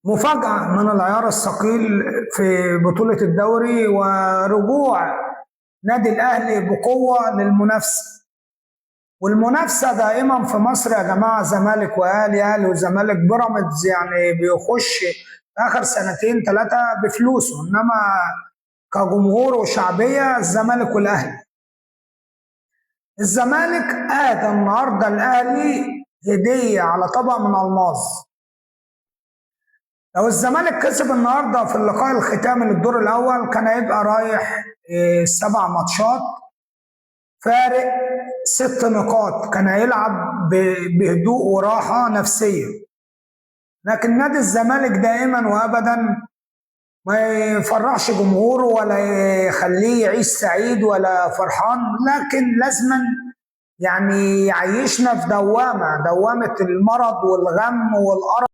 مفاجأة من العيار الثقيل في بطولة الدوري ورجوع نادي الأهلي بقوة للمنافسة. والمنافسة دائما في مصر يا جماعة زمالك وأهلي، أهلي وزمالك. بيراميدز يعني بيخش آخر سنتين ثلاثة بفلوسه، إنما كجمهور وشعبية الزمالك والأهلي. الزمالك آتى النهارده الأهلي هدية على طبق من ألماظ. لو الزمالك كسب النهارده في اللقاء الختامي للدور الاول كان هيبقى رايح 7 ماتشات فارق 6 نقاط، كان هيلعب بهدوء وراحه نفسيه. لكن نادي الزمالك دائما وابدا ما يفرحش جمهوره ولا يخليه يعيش سعيد ولا فرحان، لكن لازما يعني يعيشنا في دوامه المرض والغم والقرف.